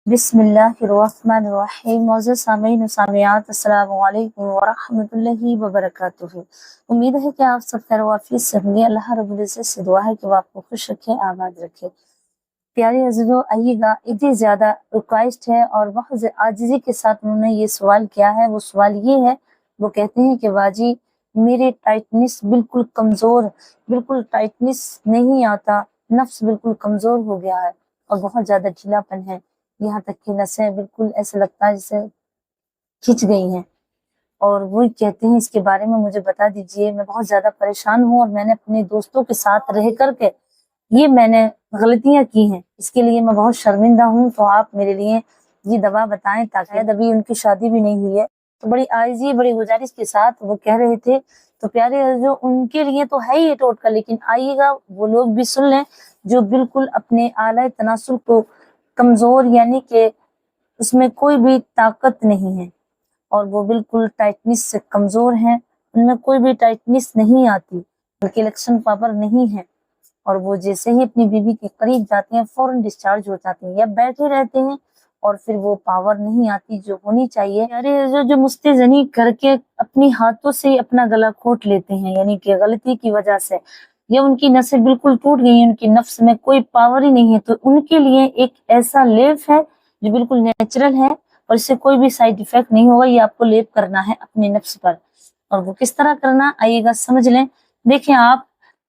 बिस्मिल्लाहिर्रहमानिर्रहीम। मौजूद सामीन सामियात, अस्सलामु अलैकुम वरहमतुल्लाहि वबरकातुहू। उम्मीद है कि आप सब खैर वाफियत से होंगे। अल्लाह रब्बुल इज्जत से दुआ है कि वो आपको खुश रखे, आबाद रखे। प्यारे अज़ीज़ों, आइएगा, इतनी ज़्यादा रिक्वेस्ट है और बहुत आजिज़ी के साथ उन्होंने ये सवाल किया है। वो सवाल ये है, वो कहते हैं कि बाजी मेरे टाइटनेस बिल्कुल कमज़ोर, बिल्कुल टाइटनेस नहीं आता, नफ्स बिल्कुल कमज़ोर हो गया है और बहुत ज़्यादा ढीलापन है। यहाँ तक कि नसें बिल्कुल ऐसा लगता है जैसे खिंच गई हैं। और वो कहते हैं इसके बारे में मुझे बता दीजिए, मैं बहुत ज़्यादा परेशान हूँ और मैंने अपने दोस्तों के साथ रह कर के मैंने गलतियां की हैं, इसके लिए मैं बहुत शर्मिंदा हूँ। तो आप मेरे लिए ये दवा बताएं, ताकि अभी उनकी शादी भी नहीं हुई है। तो बड़ी आजिज़ी, बड़ी गुजारिश के साथ वो कह रहे थे। तो प्यारे जो उनके लिए तो है ये टोटका, लेकिन आइएगा वो लोग भी सुन लें जो बिल्कुल अपने आला तनासुल को कमज़ोर, यानी कि उसमें कोई भी ताकत नहीं है और वो बिल्कुल टाइटनेस से कमज़ोर हैं, उनमें कोई भी टाइटनेस नहीं आती, बल्कि इलेक्शन पावर नहीं है। और वो जैसे ही अपनी बीवी के करीब जाते हैं फौरन डिस्चार्ज हो जाते हैं या बैठे रहते हैं और फिर वो पावर नहीं आती जो होनी चाहिए। अरे जो मुस्तज़नी करके अपनी हाथों से अपना गला घोट लेते हैं, यानी कि गलती की वजह से, या उनकी नसें बिल्कुल टूट गई हैं, उनकी नफ्स में कोई पावर ही नहीं है, तो उनके लिए एक ऐसा लेप है जो बिल्कुल नेचुरल है और इससे कोई भी साइड इफेक्ट नहीं होगा। ये आपको लेप करना है अपने नफ्स पर। और वो किस तरह करना, आइएगा समझ लें। देखिए, आप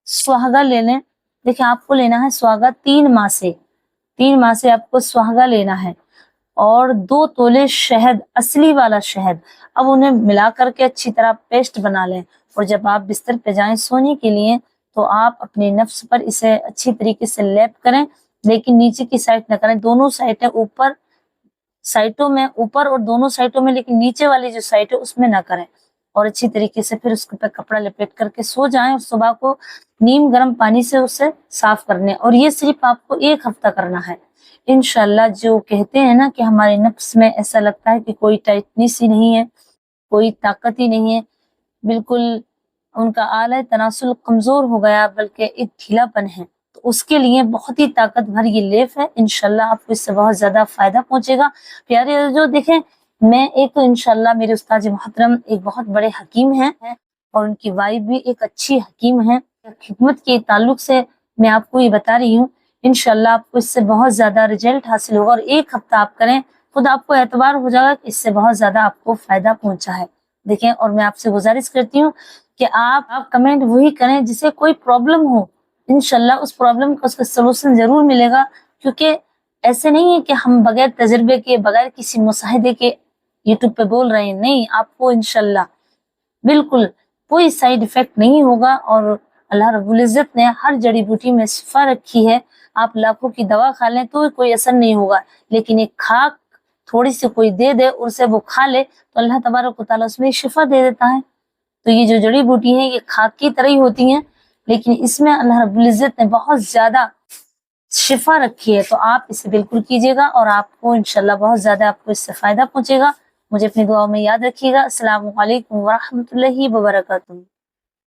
सुहागा ले लें। देखिए, आपको लेना है सुहागा 3 माह से आपको सुहागा लेना है और 2 तोले शहद, असली वाला शहद। अब उन्हें मिला करके अच्छी तरह पेस्ट बना लें और जब आप बिस्तर पे जाएं सोने के लिए, तो आप अपने नफ्स पर इसे अच्छी तरीके से लेप करें, लेकिन नीचे की साइड न करें, दोनों साइडें ऊपर, साइडों में ऊपर और दोनों साइडों में, लेकिन नीचे वाली जो साइड है उसमें ना करें। और अच्छी तरीके से फिर उसके ऊपर कपड़ा लपेट करके सो जाएं और सुबह को नीम गर्म पानी से उसे साफ करने। और ये सिर्फ आपको 1 हफ्ता करना है। इंशाल्लाह, जो कहते हैं ना कि हमारे नफ्स में ऐसा लगता है कि कोई टाइटनेस ही नहीं है, कोई ताकत ही नहीं है, बिल्कुल उनका आला तनासुल कमजोर हो गया, बल्कि एक ढीलापन है, तो उसके लिए बहुत ही ताकत भर ये लेप है। इंशाल्लाह आपको इससे बहुत ज्यादा फायदा पहुंचेगा। प्यारे जो देखें, मैं एक इंशाल्लाह मेरे उस्ताद मोहतरम एक बहुत बड़े हकीम हैं और उनकी वाइफ भी एक अच्छी हकीम है। खिदमत के ताल्लुक से मैं आपको ये बता रही हूँ, इंशाल्लाह आपको इससे बहुत ज्यादा रिजल्ट हासिल होगा और 1 हफ्ता आप करें, खुद आपको एतबार हो जाएगा कि इससे बहुत ज्यादा आपको फायदा पहुंचा है। देखें, और मैं आपसे गुजारिश करती हूँ कि आप कमेंट वही करें जिसे कोई प्रॉब्लम हो, इंशाल्लाह उस प्रॉब्लम का उसका सलूशन जरूर मिलेगा। क्योंकि ऐसे नहीं है कि हम बगैर तजर्बे के, बगैर किसी मुशाहिदे के यूट्यूब पे बोल रहे हैं, नहीं, आपको इंशाल्लाह बिल्कुल कोई साइड इफेक्ट नहीं होगा। और अल्लाह रब्बुल इज्जत ने हर जड़ी बूटी में शिफा रखी है। आप लाखों की दवा खा लें तो कोई असर नहीं होगा, लेकिन एक खाक थोड़ी सी कोई दे दे, उसे वो खा ले, तो अल्लाह तबारक व तआला उसमें शिफा दे देता है। तो ये जो जड़ी बूटी है ये खाक की तरह ही होती हैं, लेकिन इसमें अल्लाह रब्बुल इज्जत ने बहुत ज्यादा शिफा रखी है। तो आप इसे बिल्कुल कीजिएगा और आपको इंशाल्लाह बहुत ज्यादा आपको इससे फायदा पहुंचेगा। मुझे अपनी दुआओं में याद रखिएगा। अस्सलामु अलैकुम वरहमतुल्लाहि वबरकातुहू।